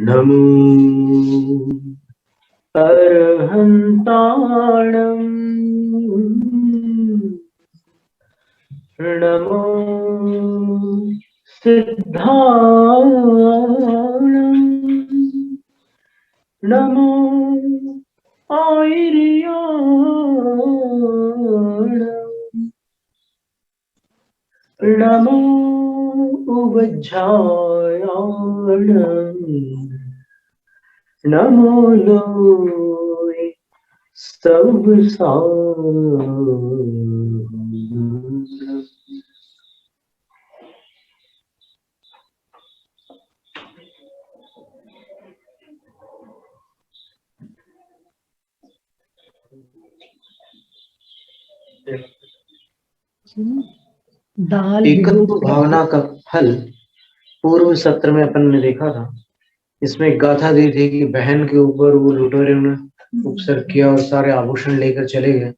नमो अरहन्ताणं नमो सिद्धाणं नमो आयर्याणं नमो उवज्झायाणं नमो लोय स्तवसानं। एकत्व भावना का फल पूर्व सत्र में अपन ने देखा था। इसमें एक गाथा दी थी कि बहन के ऊपर वो लुटेरे ने उपसर्ग किया और सारे आभूषण लेकर चले गए,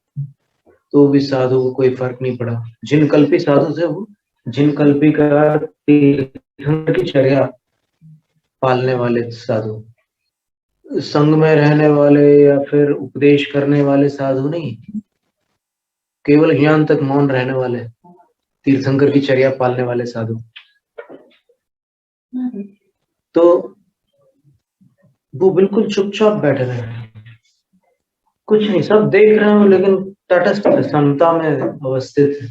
तो भी साधु को कोई फर्क नहीं पड़ा। जिन कल्पी साधु थे वो, जिन कल्पी का तीर्थंकर की चर्या पालने वाले साधु, संग में रहने वाले या फिर उपदेश करने वाले साधु नहीं, केवल ज्ञान तक मौन रहने वाले, तीर्थंकर की चर्या पालने वाले साधु। तो वो बिल्कुल चुपचाप बैठे रहे, कुछ नहीं, सब देख रहे हो लेकिन तटस्थ समता में अवस्थित है।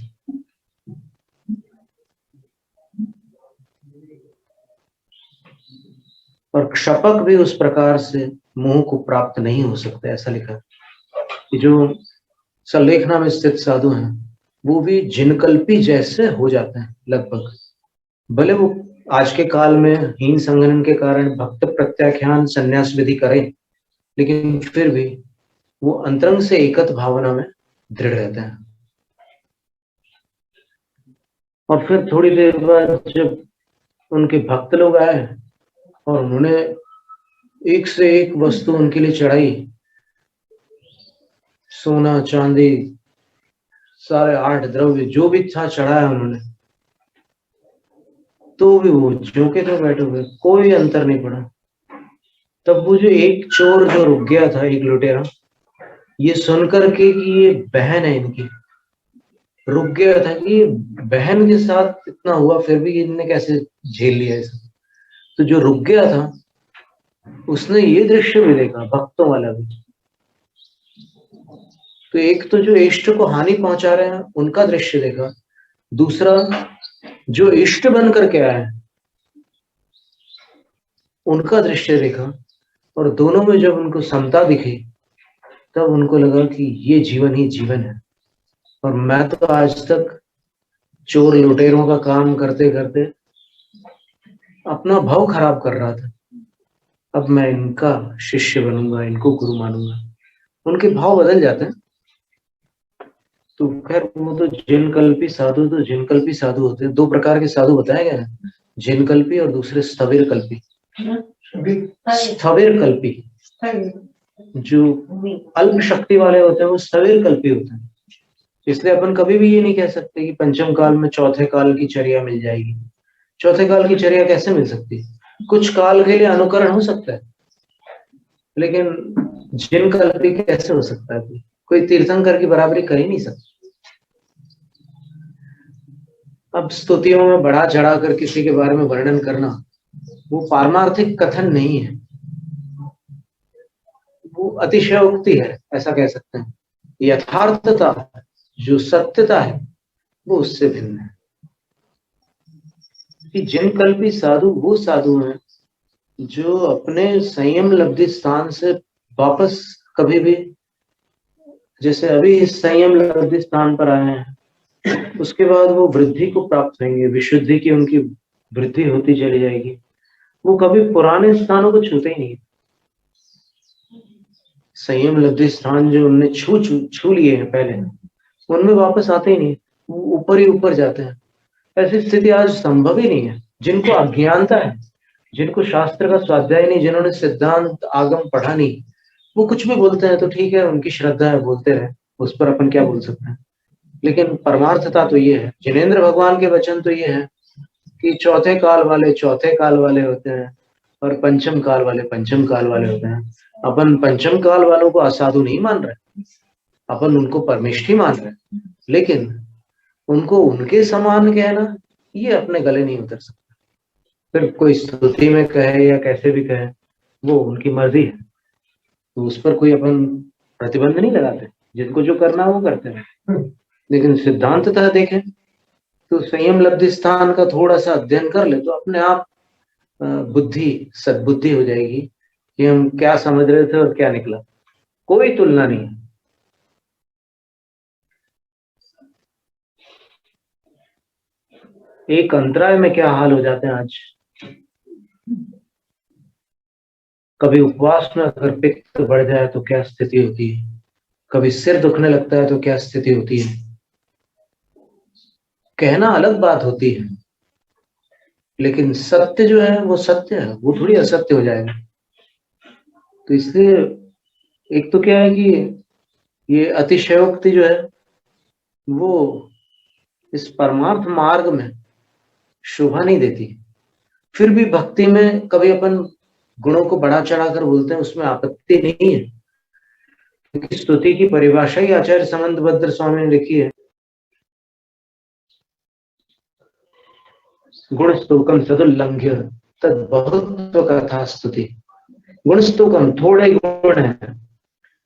और क्षपक भी उस प्रकार से मोह को प्राप्त नहीं हो सकता, ऐसा लिखा कि जो सल्लेखना में स्थित साधु हैं वो भी जिनकल्पी जैसे हो जाते हैं लगभग। भले वो आज के काल में हीन संगठन के कारण भक्त प्रत्याख्यान संन्यास विधि करें, लेकिन फिर भी वो अंतरंग से एकत भावना में दृढ़ रहते हैं। और फिर थोड़ी देर बाद जब उनके भक्त लोग आए और उन्होंने एक से एक वस्तु उनके लिए चढ़ाई, सोना चांदी सारे 8 द्रव्य जो भी था चढ़ाया उन्होंने, तो भी वो झोंके तो बैठे हुए, कोई अंतर नहीं पड़ा। तब वो जो एक चोर जो रुक गया था, एक लुटेरा, ये सुनकर के कि ये बहन है इनकी, रुक गया था कि बहन के साथ इतना हुआ फिर भी इनने कैसे झेल लिया इसे। तो जो रुक गया था उसने ये दृश्य भी देखा, भक्तों वाला भी। तो एक तो जो इष्ट को हानि पहुंचा रहे हैं उनका दृश्य देखा, दूसरा जो इष्ट बन करके आए उनका दृश्य देखा। और दोनों में जब उनको समता दिखी तब उनको लगा कि ये जीवन ही जीवन है। और मैं तो आज तक चोर लुटेरों का काम करते करते अपना भाव खराब कर रहा था, अब मैं इनका शिष्य बनूंगा, इनको गुरु मानूंगा। उनके भाव बदल जाते हैं। तो खैर वो तो जिनकल्पी साधु, तो जिनकल्पी साधु होते हैं। 2 प्रकार के साधु बताए गए हैं, जिनकल्पी और दूसरे स्थविर कल्पी। स्थविर कल्पी जो अल्प शक्ति वाले होते हैं वो स्थविर कल्पी होते हैं। इसलिए अपन कभी भी ये नहीं कह सकते कि पंचम काल में चौथे काल की चर्या मिल जाएगी। चौथे काल की चर्या कैसे मिल सकती है? कुछ काल के लिए अनुकरण हो सकता है, लेकिन जिन कल्पी कैसे हो सकता है? कोई तीर्थंकर की बराबरी कर ही नहीं सकता। अब स्तुतियों में बढ़ा चढ़ा कर किसी के बारे में वर्णन करना वो पारमार्थिक कथन नहीं है, वो अतिशयोक्ति है, ऐसा कह सकते हैं। यथार्थता जो सत्यता है वो उससे भिन्न है। कि जिनकल्पी साधु वो साधु हैं जो अपने संयम लब्धि स्थान से वापस कभी भी, जैसे अभी इस संयम लब्धि स्थान पर आए हैं, उसके बाद वो वृद्धि को प्राप्त होंगे, विशुद्धि की उनकी वृद्धि होती चली जाएगी। वो कभी पुराने स्थानों को छूते ही नहीं। संयम लब्धि स्थान जो उनने छू लिए हैं पहले, उनमें वापस आते ही नहीं, वो ऊपर ही ऊपर जाते हैं। ऐसी स्थिति आज संभव ही नहीं है। जिनको अज्ञानता है, जिनको शास्त्र का स्वाध्याय नहीं, जिन्होंने सिद्धांत आगम पढ़ा नहीं, वो कुछ भी बोलते हैं तो ठीक है, उनकी श्रद्धा है, बोलते रहे, उस पर अपन क्या बोल सकते हैं। लेकिन परमार्थता तो ये है, जिनेंद्र भगवान के वचन तो ये है कि चौथे काल वाले होते हैं, और पंचम काल वाले होते हैं। अपन पंचम काल वालों को असाधु नहीं मान रहे, अपन उनको परमेष्ठी मान रहे हैं, लेकिन उनको उनके समान कहना ये अपने गले नहीं उतर सकता। फिर कोई स्तुति में कहे या कैसे भी कहे, वो उनकी मर्जी है, तो उस पर कोई अपन प्रतिबंध नहीं लगाते, जिनको जो करना वो करते हैं। लेकिन सिद्धांततः देखें तो संयम लब्धि स्थान का थोड़ा सा अध्ययन कर ले तो अपने आप बुद्धि सद्बुद्धि हो जाएगी कि हम क्या समझ रहे थे और क्या निकला। कोई तुलना नहीं है। एक अंतराय में क्या हाल हो जाते हैं आज, कभी उपवास में अगर पित्त बढ़ जाए तो क्या स्थिति होती है, कभी सिर दुखने लगता है तो क्या स्थिति होती है। कहना अलग बात होती है, लेकिन सत्य जो है वो सत्य है, वो थोड़ी असत्य हो जाएगा। तो इसलिए एक तो क्या है कि ये अतिशयोक्ति जो है वो इस परमार्थ मार्ग में शोभा नहीं देती। फिर भी भक्ति में कभी अपन गुणों को बढ़ा चढ़ा कर बोलते हैं, उसमें आपत्ति नहीं है, क्योंकि स्तुति की परिभाषा ही आचार्य समंतभद्र स्वामी ने लिखी है। गुण स्तोकम सदुल्लंघ्य तद बहुत्व कथा स्तुति। गुण स्तोकम थोड़े गुण है,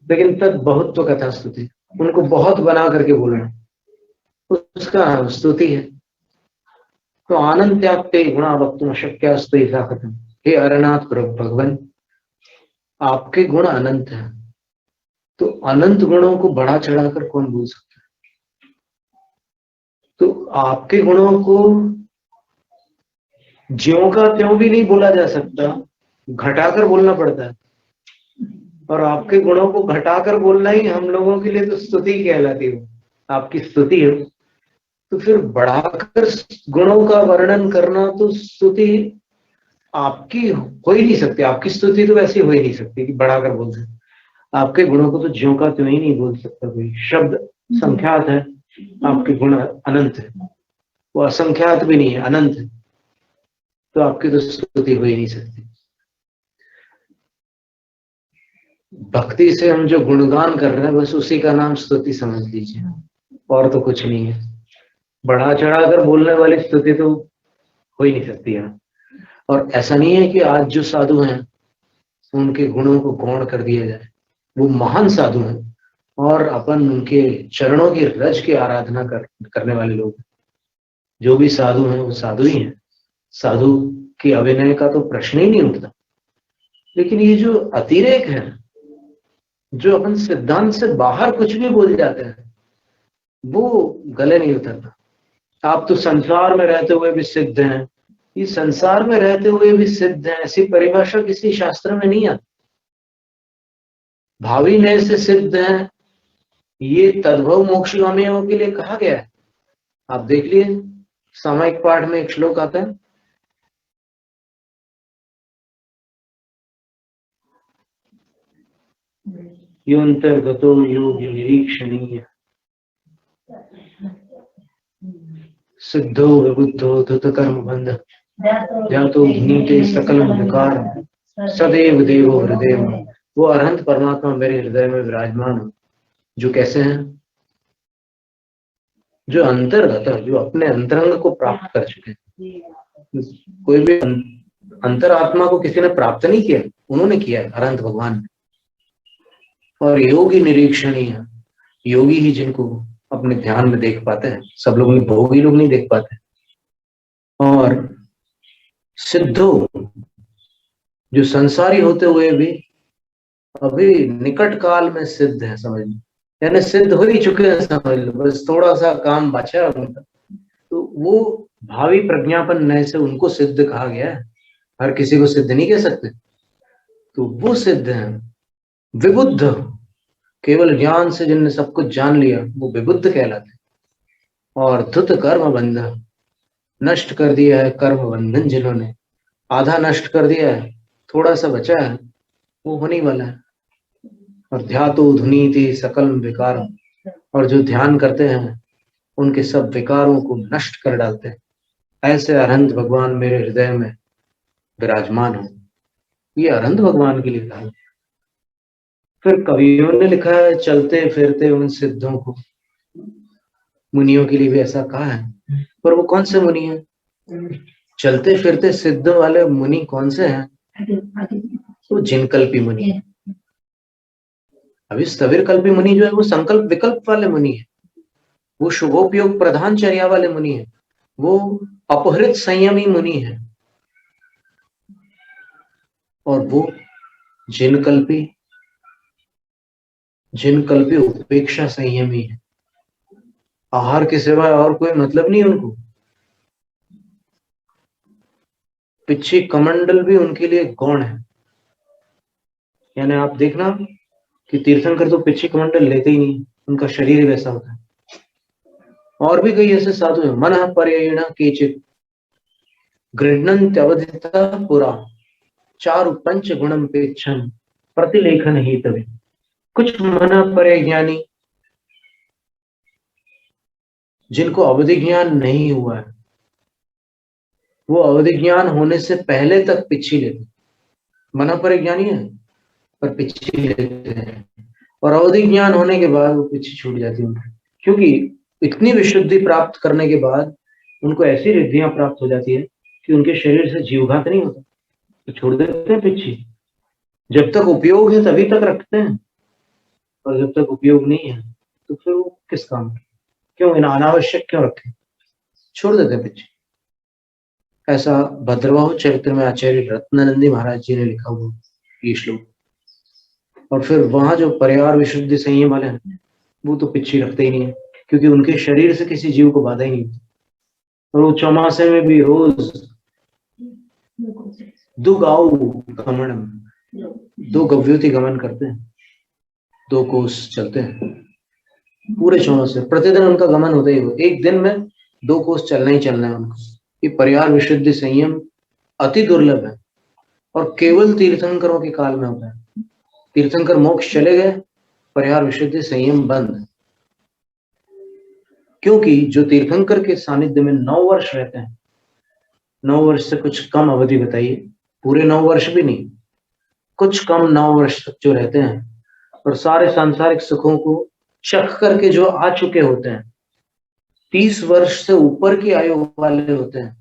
लेकिन तद बहुत्व कथा स्तुति, उनको बहुत बना करके बोलना, उसका स्तुति है। तो आनंद त्यागते गुणा वक्तुम अशक्यास्तु ऐसा कथम। हे अरनाथ भगवान, आपके गुण अनंत हैं, तो अनंत गुणों को बढ़ा चढ़ाकर कौन बोल सकता है। तो आपके गुणों को ज्यों का त्यों भी नहीं बोला जा सकता, घटाकर बोलना पड़ता है। और आपके गुणों को घटाकर बोलना ही हम लोगों के लिए तो स्तुति कहलाती है, आपकी स्तुति है। तो फिर बढ़ाकर गुणों का वर्णन करना तो स्तुति आपकी हो ही नहीं सकती। आपकी स्तुति तो वैसे हो ही नहीं सकती कि बढ़ाकर बोलते हैं। आपके गुणों को तो ज्यों का त्यों ही नहीं बोल सकता कोई। शब्द संख्यात है, आपके गुण अनंत है, वो असंख्यात भी नहीं है, अनंत है, तो आपकी तो स्तुति हो ही नहीं सकती। भक्ति से हम जो गुणगान कर रहे हैं बस उसी का नाम स्तुति समझ लीजिए, और तो कुछ नहीं है। बढ़ा चढ़ाकर बोलने वाली स्तुति तो हो ही नहीं सकती है। और ऐसा नहीं है कि आज जो साधु हैं उनके गुणों को गौण कर दिया जाए, वो महान साधु हैं और अपन उनके चरणों की रज की आराधना करने वाले लोग। जो भी साधु हैं वो साधु ही हैं, साधु की अभिनय का तो प्रश्न ही नहीं उठता। लेकिन ये जो अतिरेक है, जो अपन सिद्धांत से बाहर कुछ भी बोल जाते हैं, वो गले नहीं उतरता। आप तो संसार में रहते हुए भी सिद्ध हैं, ये संसार में रहते हुए भी सिद्ध है, ऐसी परिभाषा किसी शास्त्र में नहीं आती। भावी नय से सिद्ध है, ये तद्भव मोक्षगामियों के लिए कहा गया है। आप देख लिए सामायिक पाठ में एक श्लोक आता है, योऽन्तर्गतो योगी निरीक्षणीय सिद्धो विबुद्धो धृत कर्म बंध जातो नीते सकलम विकार सदैव देवो हृदय में। वो अरहंत परमात्मा मेरे हृदय में विराजमान हो, जो कैसे हैं, जो अंतर्गत है, जो अपने अंतरंग को प्राप्त कर चुके हैं। कोई भी अंतरात्मा को किसी ने प्राप्त नहीं किया, उन्होंने किया है, अरहंत भगवान ने। और योगी निरीक्षणीय, योगी ही जिनको अपने ध्यान में देख पाते हैं, सब लोग नहीं, भोगी लोग नहीं देख पाते। और सिद्धो, जो संसारी होते हुए भी अभी निकट काल में सिद्ध है, समझ लो, यानी सिद्ध हो ही चुके हैं, समझ लो, बस थोड़ा सा काम बचा है उनका। तो वो भावी प्रज्ञापन नय से उनको सिद्ध कहा गया है, हर किसी को सिद्ध नहीं कह सकते। तो वो सिद्ध है। विबुद्ध, केवल ज्ञान से जिनने सब कुछ जान लिया वो विबुद्ध कहलाते। और धुत कर्म बंधन, नष्ट कर दिया है कर्म बंधन जिन्होंने, आधा नष्ट कर दिया है, थोड़ा सा बचा है, वो होने वाला है। और ध्यातो धुनीति सकल विकार, और जो ध्यान करते हैं उनके सब विकारों को नष्ट कर डालते हैं। ऐसे अरहंत भगवान मेरे हृदय में विराजमान हो। ये अरहंत भगवान के लिए कहा। फिर कवियों ने लिखा है चलते फिरते उन सिद्धों को, मुनियों के लिए भी ऐसा कहा है। पर वो कौन से मुनि हैं? चलते फिरते सिद्ध वाले मुनि कौन से हैं? वो जिनकल्पी मुनि है। अभी स्थविर कल्पी मुनि जो है वो संकल्प विकल्प वाले मुनि है, वो शुभोपयोग प्रधान चर्या वाले मुनि है, वो अपहृत संयमी मुनि है, और वो जिनकल्पी उपेक्षा संयमी है। आहार के सिवा और कोई मतलब नहीं उनको। पिछी कमंडल भी उनके लिए गौण है। यानी आप देखना कि तीर्थंकर तो पिछी कमंडल लेते ही नहीं, उनका शरीर ही वैसा होता है। और भी कई ऐसे साधु हैं, मन पर्ययेण केचित गृह्णन्त्यवधिता पुरा चारु पंच गुणम पेक्षम प्रतिलेखन ही तभी। कुछ मन पर्यय ज्ञानी जिनको अवधि ज्ञान नहीं हुआ है, वो अवधि ज्ञान होने से पहले तक पिछी लेते। मन पर्यय ज्ञानी है पर पिछी लेते हैं, और अवधि ज्ञान होने के बाद वो पिछी छूट जाती है, क्योंकि इतनी विशुद्धि प्राप्त करने के बाद उनको ऐसी रिद्धियां प्राप्त हो जाती है कि उनके शरीर से जीवघात नहीं होता, तो छोड़ देते हैं पिछी। जब तक उपयोग है तभी तक रखते हैं, और जब तक उपयोग नहीं है तो फिर वो किस काम के? क्यों इन अनावश्यक क्यों रखें, छोड़ देते हैं पिछी। ऐसा भद्रबाहु चरित्र में आचार्य रत्नानंदी महाराज जी ने लिखा हुआ ये श्लोक। और फिर वहां जो परिवार विशुद्धि संयम वाले हैं वो तो पिछी रखते ही नहीं है, क्योंकि उनके शरीर से किसी जीव को बाधा ही नहीं होती। और वो चौमासे में भी रोज दुगाऊ गमन, 2 गव्योति गमन करते हैं, 2 कोस चलते हैं पूरे चौमासे। प्रतिदिन उनका गमन होता ही हो, एक दिन में 2 कोस चलना ही चलना है उनको। ये परिवार विशुद्धि संयम अति दुर्लभ है, और केवल तीर्थंकरों के काल में होता है। तीर्थंकर मोक्ष चले गए, परिवार विशुद्धि संयम बंद। क्योंकि जो तीर्थंकर के सानिध्य में 9 वर्ष रहते हैं, 9 वर्ष से कुछ कम अवधि बताइए, पूरे 9 वर्ष भी नहीं, कुछ कम 9 वर्ष तक जो रहते हैं, और सारे सांसारिक सुखों को चख करके जो आ चुके होते हैं, 30 वर्ष से ऊपर की आयु वाले होते हैं,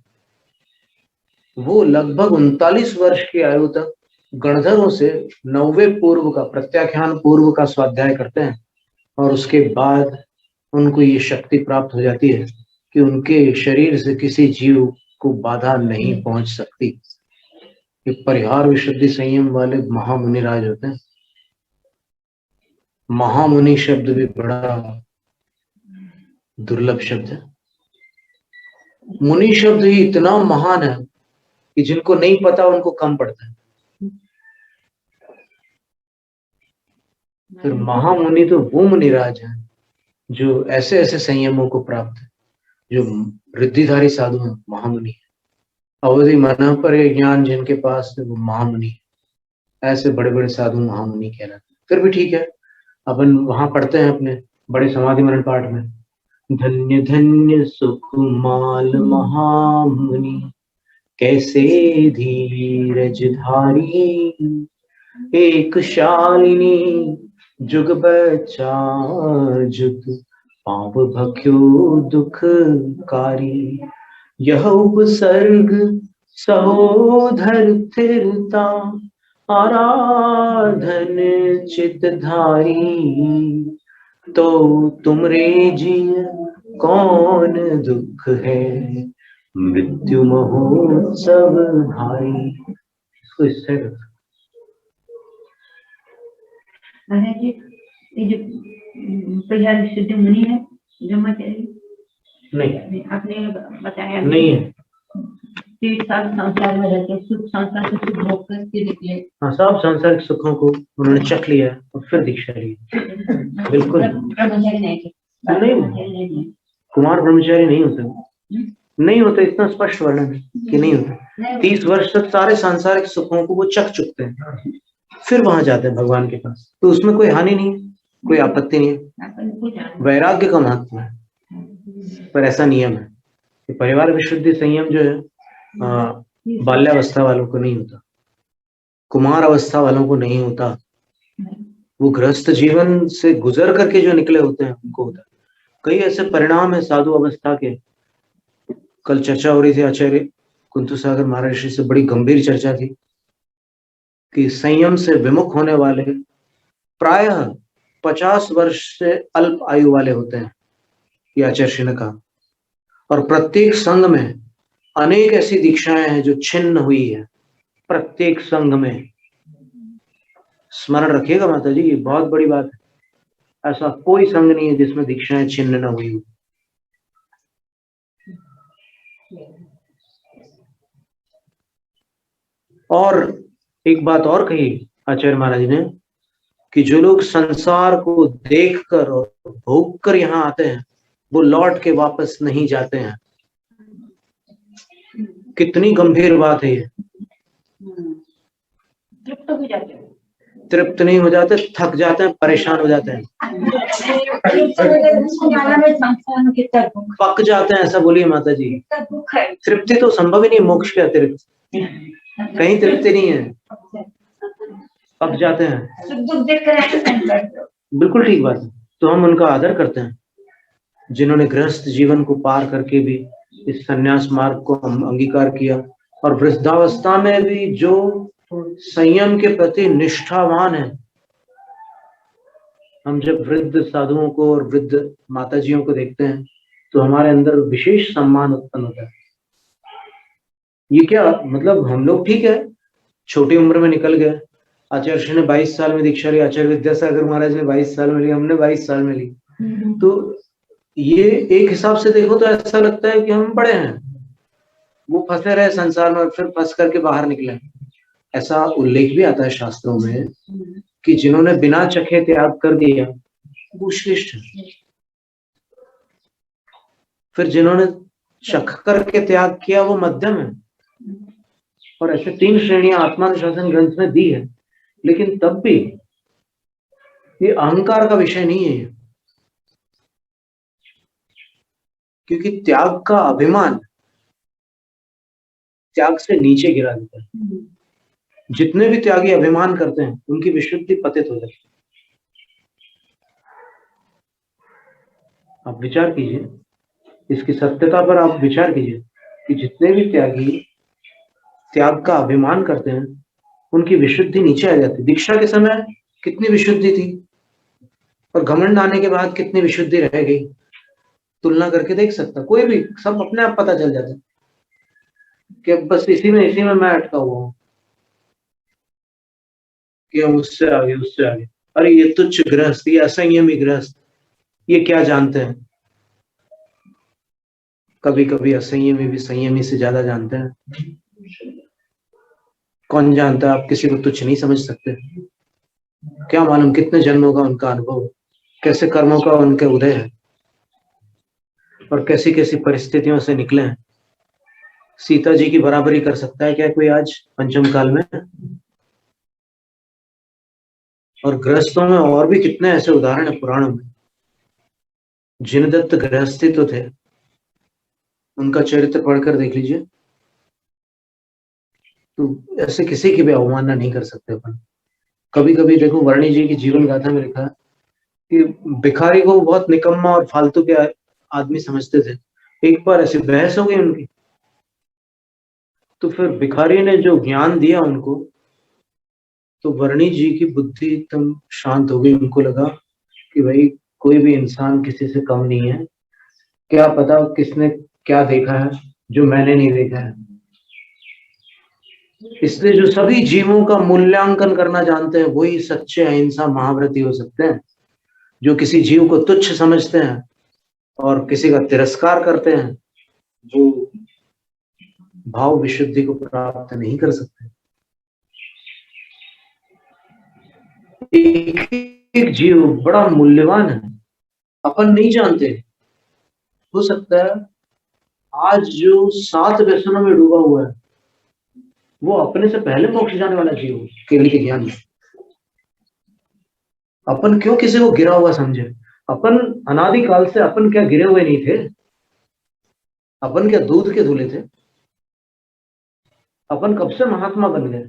वो लगभग 39 वर्ष की आयु तक गणधरों से 90 पूर्व का प्रत्याख्यान पूर्व का स्वाध्याय करते हैं, और उसके बाद उनको ये शक्ति प्राप्त हो जाती है कि उनके शरीर से किसी जीव को बाधा नहीं पहुंच सकती। ये परिहार विशुद्धि संयम वाले महामुनिराज होते हैं। महामुनि शब्द भी बड़ा दुर्लभ शब्द है। मुनि शब्द ही इतना महान है कि जिनको नहीं पता उनको कम पड़ता है। फिर महामुनि तो वो मुनिराज हैं जो ऐसे ऐसे संयमों को प्राप्त है, जो रिद्धिधारी साधु हैं, महामुनि। अवधि मन पर ज्ञान जिनके पास है वो महामुनि। ऐसे बड़े बड़े साधु महामुनि कहलाते। फिर भी ठीक है, अपन वहां पढ़ते हैं अपने बड़े समाधि मरण पाठ में, धन्य धन्य सुकुमाल महामुनि कैसे धीरज धारी, एक शालिनी जुग बचाजुत पाप भक्यो दुखकारी। यह उपसर्ग सहोधर थिरता आराधन चितधारी। तो तुमरे जिय कौन दुख है, मृत्यु महोत्सव भारी। इसको इससे महाराज जी, ये जो परिहार विशुद्धि मुनि है ब्रह्मचारी नहीं, आपने बताया नहीं है। 30 साल संसार में रहते, सुख संसार से सुख भोग करके निकले। हाँ, सब सांसारिक सुखों को उन्होंने चख लिया और फिर दीक्षा ली। बिल्कुल ब्रह्मचारी नहीं थे, नहीं, कुमार ब्रह्मचारी नहीं होते, नहीं होते। इतना स्पष्ट वर्णन है कि नहीं होता। 30 वर्ष तक सारे सांसारिक सुखों को वो चख चुकते हैं, फिर वहां जाते हैं भगवान के पास, तो उसमें कोई हानि नहीं है, कोई आपत्ति नहीं है। वैराग्य का महत्व है, पर ऐसा नियम है कि परिवार विशुद्धि संयम जो है बाल्यावस्था वालों को नहीं होता। कुमार अवस्था वालों को नहीं होता, वो गृहस्थ जीवन से गुजर करके जो निकले होते हैं उनको होता है। कई ऐसे परिणाम है साधु अवस्था के। कल चर्चा हो रही थी आचार्य कुंतु सागर महाराज श्री से, बड़ी गंभीर चर्चा थी कि संयम से विमुख होने वाले प्रायः 50 वर्ष से अल्प आयु वाले होते हैं, ये आचार्य श्री ने कहा। और प्रत्येक संघ में अनेक ऐसी दीक्षाएं हैं जो छिन्न हुई है, प्रत्येक संघ में। स्मरण रखिएगा माता जी, ये बहुत बड़ी बात है। ऐसा कोई संघ नहीं है जिसमें दीक्षाएं छिन्न न हुई हो। और एक बात और कही आचार्य महाराज ने कि जो लोग संसार को देखकर और भोग कर यहाँ आते हैं वो लौट के वापस नहीं जाते हैं। कितनी गंभीर बात है ये। तृप्त नहीं हो जाते, थक जाते हैं, परेशान हो जाते हैं, पक जाते हैं, ऐसा बोलिए माता जी। तृप्ति तो संभव ही नहीं, मोक्ष के अतिरिक्त कहीं तृप्ति नहीं है, पक जाते हैं। बिल्कुल ठीक बात है। तो हम उनका आदर करते हैं जिन्होंने गृहस्थ जीवन को पार करके भी इस संन्यास मार्ग को अंगीकार किया, और वृद्धावस्था में भी जो संयम के प्रति निष्ठावान है। हम जब वृद्ध साधुओं को और वृद्ध माताजियों को देखते हैं तो हमारे अंदर विशेष सम्मान उत्पन्न होता है। ये क्या मतलब, हम लोग ठीक है छोटी उम्र में निकल गए, आचार्य श्री ने 22 साल में दीक्षा ली, आचार्य विद्यासागर महाराज ने 22 साल में ली, हमने 22 साल में ली। तो ये एक हिसाब से देखो तो ऐसा लगता है कि हम बड़े हैं, वो फंसे रहे संसार में, फिर फंस करके बाहर निकले। ऐसा उल्लेख भी आता है शास्त्रों में कि जिन्होंने बिना चखे त्याग कर दिया वो श्रेष्ठ है, फिर जिन्होंने चख करके त्याग किया वो मध्यम है। और ऐसे 3 श्रेणियां आत्मानुशासन ग्रंथ में दी है। लेकिन तब भी ये अहंकार का विषय नहीं है, क्योंकि त्याग का अभिमान त्याग से नीचे गिरा देता है। जितने भी त्यागी अभिमान करते हैं उनकी विशुद्धि पतित हो जाती है। आप विचार कीजिए इसकी सत्यता पर, आप विचार कीजिए कि जितने भी त्यागी त्याग का अभिमान करते हैं उनकी विशुद्धि नीचे आ जाती है। दीक्षा के समय कितनी विशुद्धि थी और घमंड आने के बाद कितनी विशुद्धि रह गई, तुलना करके देख सकता कोई भी, सब अपने आप पता चल जाता कि अब बस इसी में मैं अटका हुआ हूं कि हम उससे आगे। अरे ये तुच्छ गृहस्थ, ये असंयमी गृहस्थ, ये क्या जानते हैं। कभी कभी असंयमी भी संयमी से ज्यादा जानते हैं। कौन जानता है, आप किसी को तुच्छ नहीं समझ सकते। क्या मालूम कितने जन्मों का उनका अनुभव, कैसे कर्मों का उनके उदय है और कैसी कैसी परिस्थितियों से निकले हैं। सीता जी की बराबरी कर सकता है क्या कोई आज पंचम काल में? और गृहस्थों में और भी कितने ऐसे उदाहरण है पुराणों में। जिनदत्त गृहस्थी तो थे, उनका चरित्र पढ़कर देख लीजिए, तो ऐसे किसी की भी अवमानना नहीं कर सकते अपन। कभी कभी देखो वर्णी जी की जीवन गाथा में लिखा है कि भिखारी को बहुत निकम्मा और फालतू के आदमी समझते थे। एक बार ऐसी बहस हो गई उनकी, तो फिर भिखारी ने जो ज्ञान दिया उनको, तो वर्णी जी की बुद्धि एकदम शांत हो गई। उनको लगा कि भाई कोई भी इंसान किसी से कम नहीं है, क्या पता किसने क्या देखा है जो मैंने नहीं देखा है। इसलिए जो सभी जीवों का मूल्यांकन करना जानते हैं वही सच्चे अहिंसा महाव्रती हो सकते हैं। जो किसी जीव को तुच्छ समझते हैं और किसी का तिरस्कार करते हैं वो भाव विशुद्धि को प्राप्त नहीं कर सकते। एक जीव बड़ा मूल्यवान है, अपन नहीं जानते। हो सकता है आज जो 7 व्यसनों में डूबा हुआ है वो अपने से पहले मोक्ष जाने वाला जीव केवल के ज्ञान में। अपन क्यों किसी को गिरा हुआ समझे? अपन अनादिकाल से अपन क्या गिरे हुए नहीं थे? अपन क्या दूध के धुले थे? अपन कब से महात्मा बन गए?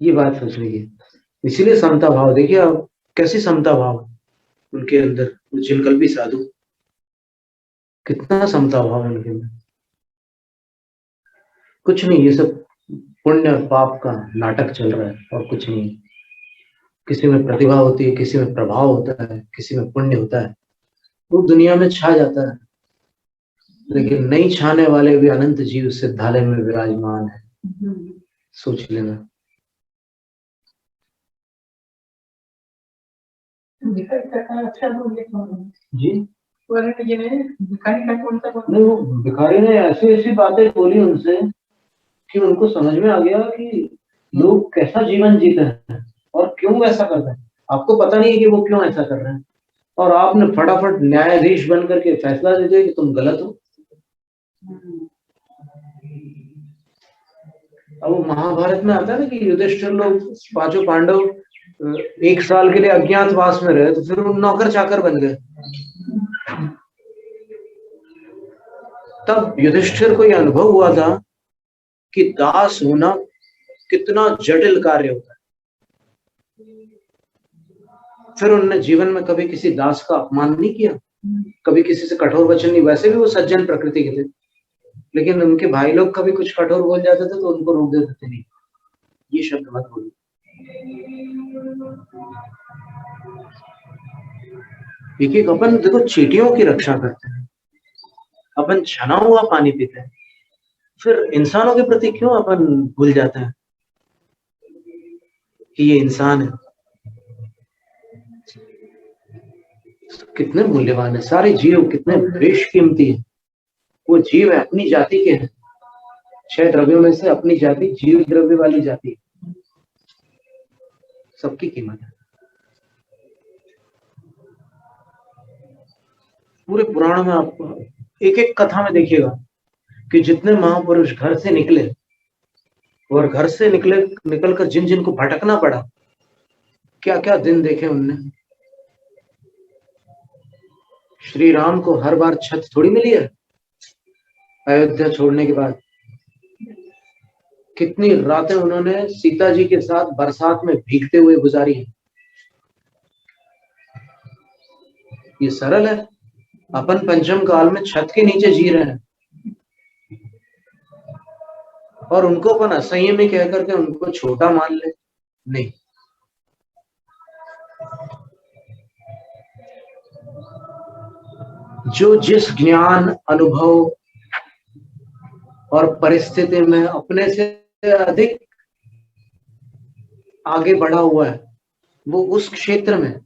ये बात सोचने की। इसीलिए समता भाव, देखिए आप कैसी समता भाव उनके अंदर, जिनकल्पी साधु, कितना समता भाव है उनके अंदर। कुछ नहीं, ये सब पुण्य और पाप का नाटक चल रहा है और कुछ नहीं। किसी में प्रतिभा होती है, किसी में प्रभाव होता है, किसी में पुण्य होता है, वो दुनिया में छा जाता है। लेकिन नहीं छाने वाले भी अनंत जीव सिद्धालय में विराजमान है, सोच लेना। जी नहीं, वो भिखारी ने ऐसी ऐसी बातें बोली उनसे कि उनको समझ में आ गया कि लोग कैसा जीवन जीते हैं और क्यों ऐसा करते हैं। आपको पता नहीं है कि वो क्यों ऐसा कर रहे हैं, और आपने फटाफट न्यायाधीश बन करके फैसला दे दिया कि तुम गलत हो। अब वो महाभारत में आता है ना कि युधिष्ठिर लोग, पांचों पांडव 1 साल के लिए अज्ञातवास में रहे, तो फिर वो नौकर चाकर बन गए। तब युधिष्ठिर को यह अनुभव हुआ था कि दास होना कितना जटिल कार्य होता है। फिर उन्होंने जीवन में कभी किसी दास का अपमान नहीं किया, कभी किसी से कठोर वचन नहीं। वैसे भी वो सज्जन प्रकृति के थे, लेकिन उनके भाई लोग कभी कुछ कठोर बोल जाते थे तो उनको रोक देते थे, नहीं ये शब्द मत बोलो। एक अपन देखो चींटियों की रक्षा करते हैं, अपन छना हुआ पानी पीते हैं, फिर इंसानों के प्रति क्यों अपन भूल जाते हैं कि ये इंसान है। कितने मूल्यवान है सारे जीव, कितने बेशकीमती है। वो जीव है, अपनी जाति के हैं। 6 द्रव्यों में से अपनी जाति जीव द्रव्य वाली जाति है, सबकी कीमत है। पूरे पुराण में आप एक एक कथा में देखिएगा कि जितने महापुरुष घर से निकले और घर से निकलकर जिन जिन को भटकना पड़ा, क्या क्या दिन देखे उनने। श्री राम को हर बार छत थोड़ी मिली है अयोध्या छोड़ने के बाद। कितनी रातें उन्होंने सीता जी के साथ बरसात में भीगते हुए गुजारी है। ये सरल है। अपन पंचम काल में छत के नीचे जी रहे हैं और उनको अपन असंयमी कह करके उनको छोटा मान ले, नहीं। जो जिस ज्ञान, अनुभव और परिस्थिति में अपने से अधिक आगे बढ़ा हुआ है, वो उस क्षेत्र में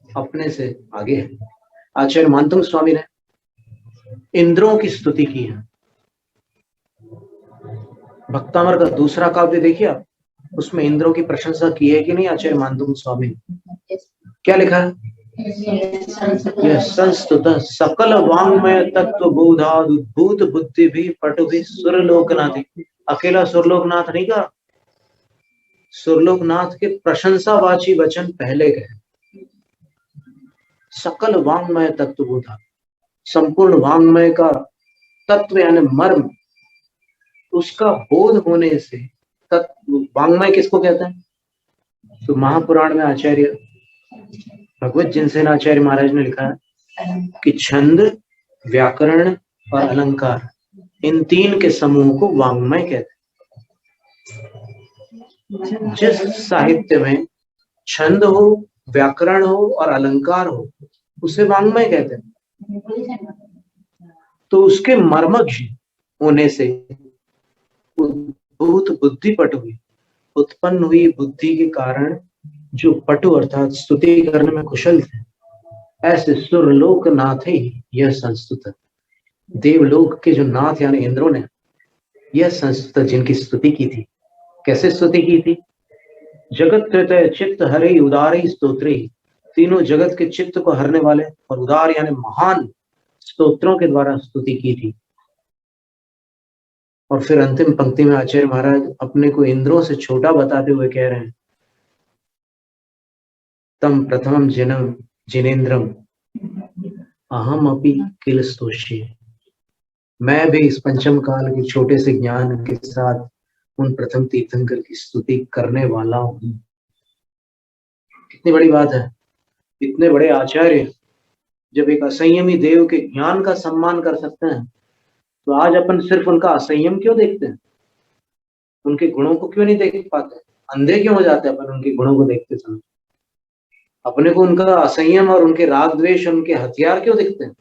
अपने से आगे है। आचार्य मानतुंग स्वामी ने इंद्रों की स्तुति की है। भक्तामर का दूसरा काव्य देखिए आप, उसमें इंद्रों की प्रशंसा की है कि नहीं आचार्य मानतुंग स्वामी ने? क्या लिखा है? यह संस्तुत सकल वांग्मय तत्व बोधाद उद्भूत बुद्धि भी पटु भी सुरलोकनाथ। अकेला सुरलोकनाथ नहीं कहा, सुरलोकनाथ के प्रशंसावाची वचन पहले गए। सकल वांग्मय तत्व बोधा, संपूर्ण वांग्मय का तत्व यानी मर्म, उसका बोध होने से तत्व। वांग्मय किसको कहते हैं? तो महापुराण में आचार्य भगवत जिनसेन आचार्य महाराज ने लिखा है कि छंद, व्याकरण और अलंकार, इन 3 के समूह को वांग्मय कहते हैं। जिस साहित्य में छंद हो, व्याकरण हो और अलंकार हो, उसे वांग्मय कहते हैं। तो उसके मर्मज्ञ होने से उद्भूत बुद्धि पटु हुई, उत्पन्न हुई बुद्धि के कारण जो पटु अर्थात स्तुति करने में कुशल थे, ऐसे सुरलोक नाथ ही यह संस्तुत। देवलोक के जो नाथ यानी इंद्रों ने यह संस्तुत जिनकी स्तुति की थी। कैसे स्तुति की थी? जगत त्रितय चित्त हरे उदारी स्तोत्रे, तीनों जगत के चित्त को हरने वाले और उदार यानी महान स्तोत्रों के द्वारा स्तुति की थी। और फिर अंतिम पंक्ति में आचार्य महाराज अपने को इंद्रों से छोटा बताते हुए कह रहे हैं, तम प्रथमम जिनम जिनेन्द्रम अहम अपि किल स्तोष्ये। मैं भी इस पंचम काल के छोटे से ज्ञान के साथ उन प्रथम तीर्थंकर की स्तुति करने वाला हूं। कितनी बड़ी बात है। इतने बड़े आचार्य जब एक असंयमी देव के ज्ञान का सम्मान कर सकते हैं, तो आज अपन सिर्फ उनका असंयम क्यों देखते हैं? उनके गुणों को क्यों नहीं देख पाते? अंधे क्यों हो जाते हैं अपन उनके गुणों को देखते समय? अपने को उनका असंयम और उनके राग द्वेष, उनके हथियार क्यों दिखते हैं?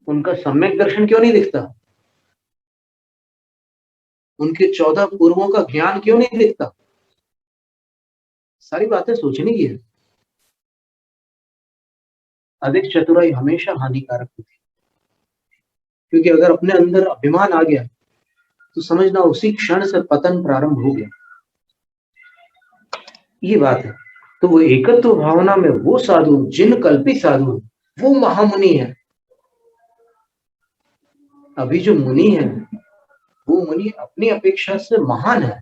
उनका सम्यक दर्शन क्यों नहीं दिखता? उनके 14 पूर्वों का ज्ञान क्यों नहीं दिखता? सारी बातें सोचने की है। अधिक चतुराई हमेशा हानिकारक होती है, क्योंकि अगर अपने अंदर अभिमान आ गया तो समझना उसी क्षण से पतन प्रारंभ हो गया। ये बात है। तो वो एकत्व भावना में वो साधु, जिन कल्पित साधु, वो महामुनि है। अभी जो मुनि है वो मुनि अपनी अपेक्षा से महान है,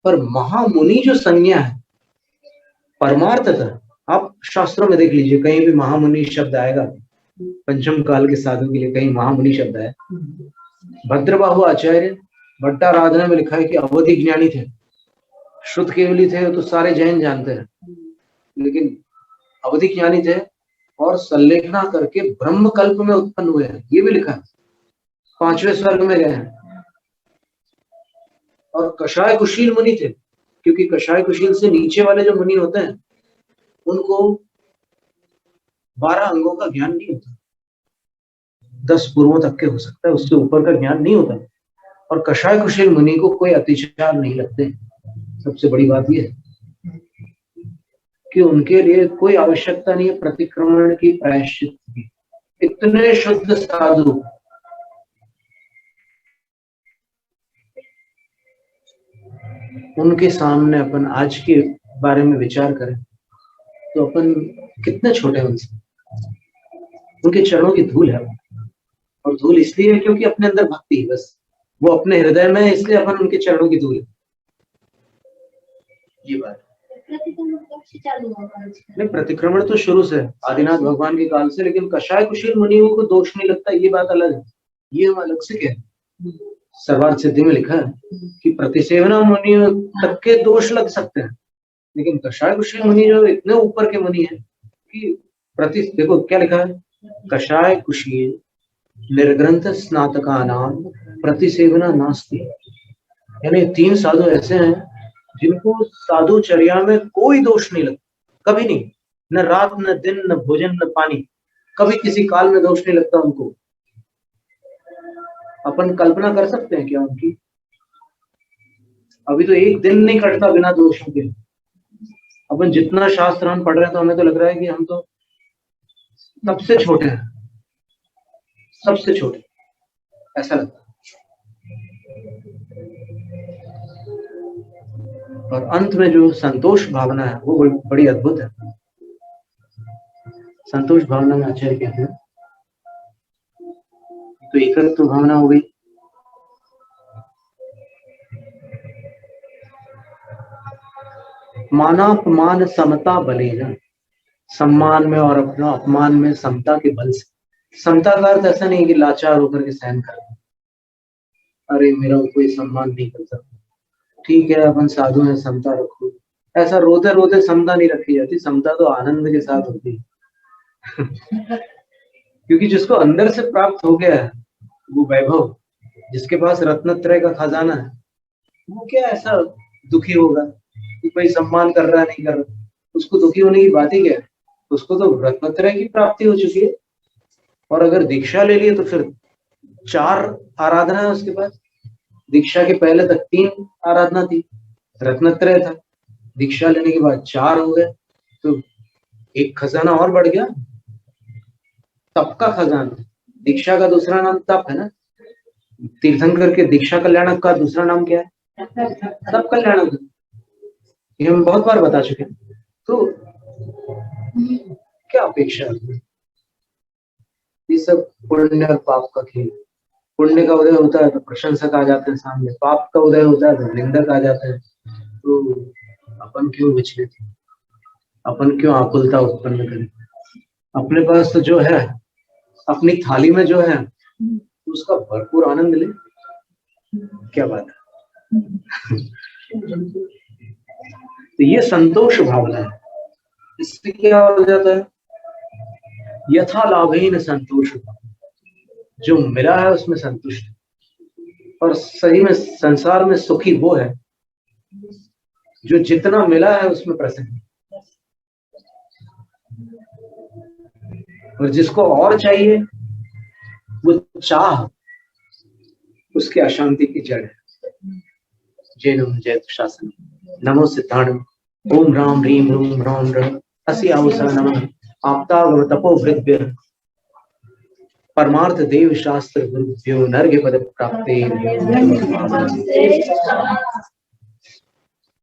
पर महामुनि जो संज्ञा है परमार्थतः, आप शास्त्रों में देख लीजिए, कहीं भी महामुनि शब्द आएगा, पंचम काल के साधु के लिए कहीं महामुनि शब्द है। भद्रबाहु आचार्य भट्टाराधना में लिखा है कि अवधि ज्ञानी थे, शुद्ध केवली थे, तो सारे जैन जानते हैं, लेकिन अवधि ज्ञानी थे और संलेखना करके ब्रह्म कल्प में उत्पन्न हुए हैं, ये भी लिखा है। 5वें स्वर्ग में गए हैं। और कषाय कुशील मुनि थे, क्योंकि कषाय कुशील से नीचे वाले जो मुनि होते हैं उनको 12 अंगों का ज्ञान नहीं होता, 10 पूर्वों तक के हो सकता है, उससे ऊपर का ज्ञान नहीं होता। और कषाय कुशील मुनि को कोई अतिचार नहीं लगते। सबसे बड़ी बात यह है कि उनके लिए कोई आवश्यकता नहीं है प्रतिक्रमण की, प्रायश्चित की। इतने शुद्ध साधु, उनके सामने अपन आज के बारे में विचार करें तो अपन कितने छोटे हैं उनसे। उनके चरणों की धूल है, और धूल इसलिए है क्योंकि अपने अंदर भक्ति है, बस वो अपने हृदय में है, इसलिए अपन उनके चरणों की धूल है। ये बात नहीं, प्रतिक्रमण तो शुरू से आदिनाथ भगवान के काल से, लेकिन कषाय कुशील मुनियों को दोष नहीं लगता, ये बात अलग है। ये हम अलग से कह, सर्वार्थ सिद्धि में लिखा है कि प्रतिसेवना मुनियों तक के दोष लग सकते हैं, लेकिन कषाय कुशील मुनि जो इतने ऊपर के मुनि है कि देखो क्या लिखा है, कषाय कुशील निर्ग्रंथ स्नातका नाम प्रतिसेवना नास्ति। यानी 3 साधु ऐसे हैं जिनको साधुचर्या में कोई दोष नहीं लगता, कभी नहीं, न रात न दिन न भोजन न पानी, कभी किसी काल में दोष नहीं लगता उनको। अपन कल्पना कर सकते हैं क्या उनकी? अभी तो एक दिन नहीं कटता बिना दोषों के। अपन जितना शास्त्र हम पढ़ रहे हैं तो हमें तो लग रहा है कि हम तो सबसे छोटे हैं, सबसे छोटे, ऐसा लगता है। और अंत में जो संतोष भावना है वो बड़ी अद्भुत है। संतोष भावना में आचार्य कहते हैं, तो एकत्व भावना हो गई, मानापमान समता बलेना, सम्मान में और अपना अपमान में समता के बल से। समता का अर्थ ऐसा नहीं कि लाचार होकर के सहन करना, अरे मेरा कोई सम्मान नहीं करता, ठीक है अपन साधु हैं, समता रखो। ऐसा रोते रोते समता नहीं रखी जाती, समता तो आनंद के साथ होती है। क्योंकि जिसको अंदर से प्राप्त हो गया है वो वैभव, जिसके पास रत्नत्रय का खजाना है, वो क्या ऐसा दुखी होगा कि कोई सम्मान कर रहा है नहीं कर रहा? उसको दुखी होने की बात ही क्या है? उसको तो रत्नत्रय की प्राप्ति हो चुकी है। और अगर दीक्षा ले लिए तो फिर 4 आराधना है उसके पास। दीक्षा के पहले तक 3 आराधना थी, रत्नत्रय था, दीक्षा लेने के बाद 4 हो गए, तो एक खजाना और बढ़ गया, तप का खजाना। दीक्षा का दूसरा नाम तप है ना। तीर्थंकर के दीक्षा कल्याणक का दूसरा नाम क्या है? तप कल्याणक। ये हम बहुत बार बता चुके हैं। तो क्या अपेक्षा है? ये सब पुण्य और पाप का खेल। पुण्य का उदय होता है तो प्रशंसक आ जाते हैं सामने, पाप का उदय होता है तो निंदक आ जाते हैं। तो अपन क्यों विचलित हैं? अपन क्यों आकुलता उत्पन्न करें? अपने पास तो जो है, अपनी थाली में जो है उसका भरपूर आनंद ले। क्या बात है। तो ये संतोष भावना है। इससे क्या हो जाता है, यथा लाभेन संतोष, जो मिला है उसमें संतुष्ट। और सही में संसार में सुखी वो है जो जितना मिला है उसमें प्रसन्न, और जिसको और चाहिए वो चाह उसके अशांति की जड़ है। जैनम जयतु शासन नमो सिद्धाणम ओम राम ह्रीम रूम राम रम असि आवसा नमः आप्तागम तपोवृद्भ्य परमार्थ देव शास्त्र गुरुभ्यो नर्घ्य पद प्राप्ते।